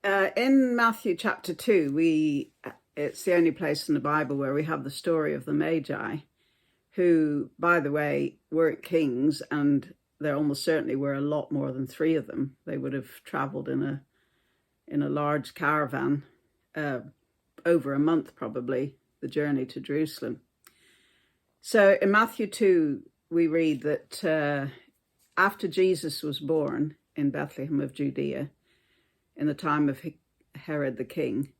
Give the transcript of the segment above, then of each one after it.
In Matthew chapter 2, it's the only place in the Bible where we have the story of the Magi, who, by the way, weren't kings, and there almost certainly were a lot more than three of them. They would have traveled in a large caravan, over a month probably, the journey to Jerusalem. So in Matthew 2, we read that after Jesus was born in Bethlehem of Judea, in the time of Herod the king,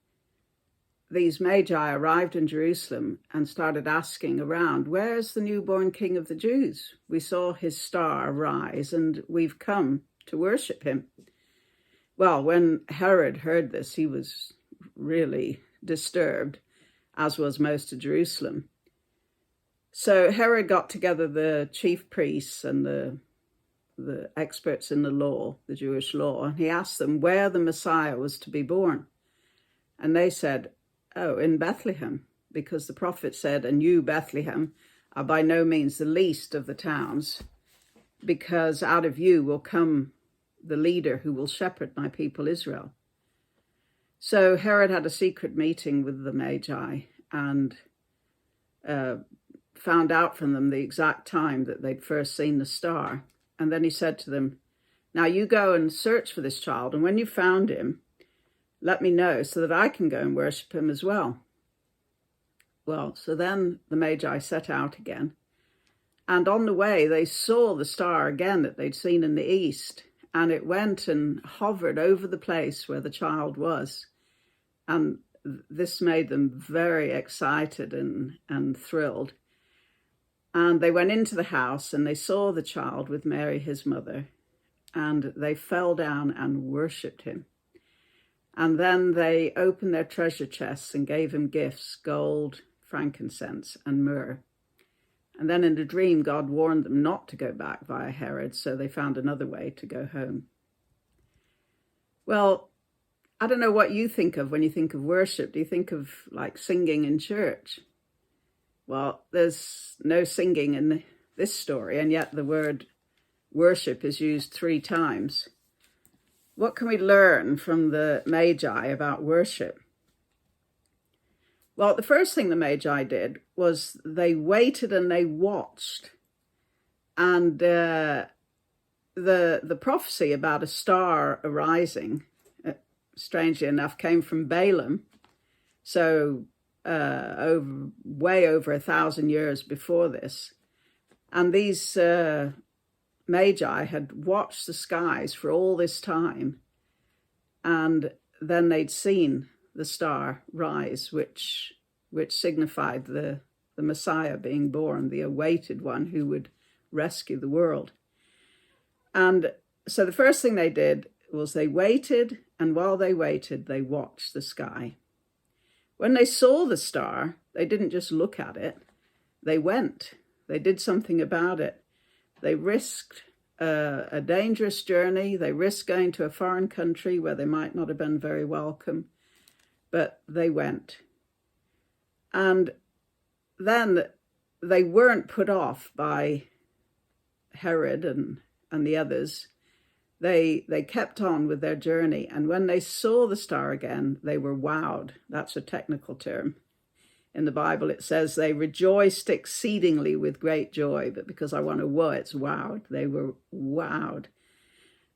these Magi arrived in Jerusalem and started asking around, "Where's the newborn king of the Jews? We saw his star rise and we've come to worship him." Well, when Herod heard this, he was really disturbed, as was most of Jerusalem. So Herod got together the chief priests and the experts in the law, the Jewish law, and he asked them where the Messiah was to be born. And they said, "Oh, in Bethlehem," because the prophet said, "And you, Bethlehem, are by no means the least of the towns, because out of you will come the leader who will shepherd my people Israel." So Herod had a secret meeting with the Magi and found out from them the exact time that they'd first seen the star. And then he said to them, "Now you go and search for this child, and when you found him, let me know so that I can go and worship him as well." Well, so then the Magi set out again. And on the way, they saw the star again that they'd seen in the east. And it went and hovered over the place where the child was. And this made them very excited and thrilled. And they went into the house and they saw the child with Mary, his mother, and they fell down and worshipped him. And then they opened their treasure chests and gave him gifts, gold, frankincense, and myrrh. And then in a dream, God warned them not to go back via Herod, so they found another way to go home. Well, I don't know what you think of when you think of worship. Do you think of like singing in church? Well, there's no singing in this story, and yet the word worship is used 3 times. What can we learn from the Magi about worship? Well, the first thing the Magi did was they waited and they watched. And the prophecy about a star arising, strangely enough, came from Balaam. So way over 1,000 years before this. And these Magi had watched the skies for all this time. And then they'd seen the star rise, which signified the Messiah being born, the awaited one who would rescue the world. And so the first thing they did was they waited, and while they waited, they watched the sky. When they saw the star, they didn't just look at it. They went. They did something about it. They risked a dangerous journey. They risked going to a foreign country where they might not have been very welcome, but they went. And then they weren't put off by Herod and the others. They kept on with their journey, and when they saw the star again, they were wowed. That's a technical term. In the Bible, it says they rejoiced exceedingly with great joy, but because I want to it's wowed. They were wowed.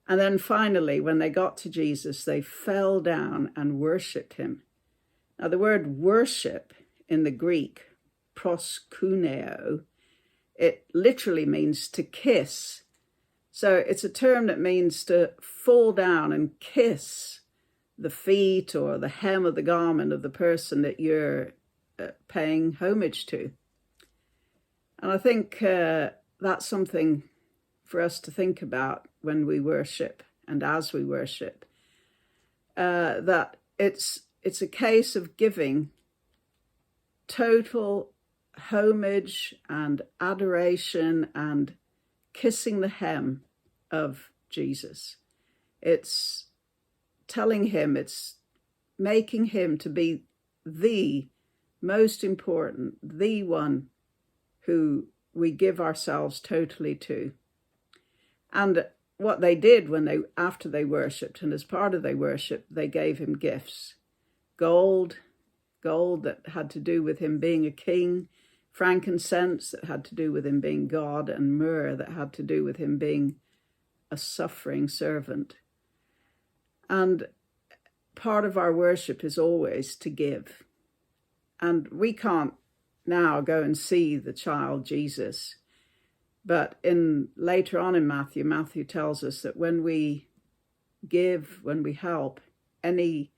And then finally, when they got to Jesus, they fell down and worshipped him. Now, the word worship in the Greek, proskuneo, it literally means to kiss. So it's a term that means to fall down and kiss the feet or the hem of the garment of the person that you're paying homage to. And I think that's something for us to think about when we worship and as we worship, that it's a case of giving total homage and adoration and kissing the hem of Jesus. It's telling him, it's making him to be the most important, the one who we give ourselves totally to. And what they did after they worshipped, and as part of their worship, they gave him gifts. Gold that had to do with him being a king, frankincense that had to do with him being God, and myrrh that had to do with him being a suffering servant. And part of our worship is always to give. And we can't now go and see the child Jesus, but later on in Matthew tells us that when we give, when we help any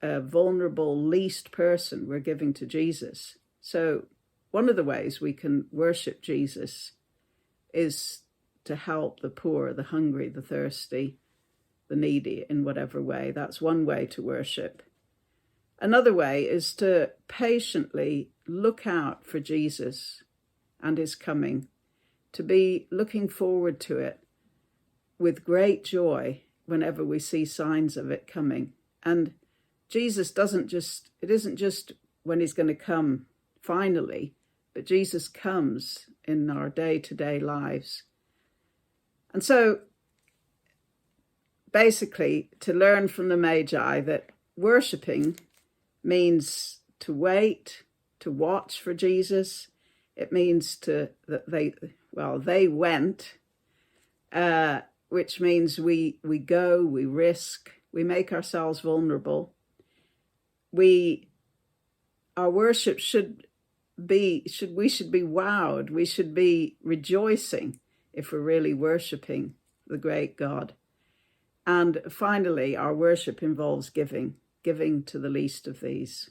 vulnerable, least person, we're giving to Jesus. So one of the ways we can worship Jesus is to help the poor, the hungry, the thirsty, the needy in whatever way. That's one way to worship. Another way is to patiently look out for Jesus and his coming, to be looking forward to it with great joy whenever we see signs of it coming. And Jesus it isn't just when he's going to come finally, but Jesus comes in our day-to-day lives. And so basically, to learn from the Magi that worshipping means to wait, to watch for Jesus. It means that they went, which means we go, we risk, we make ourselves vulnerable. Our worship should be wowed. We should be rejoicing if we're really worshiping the great God. And finally, our worship involves giving to the least of these.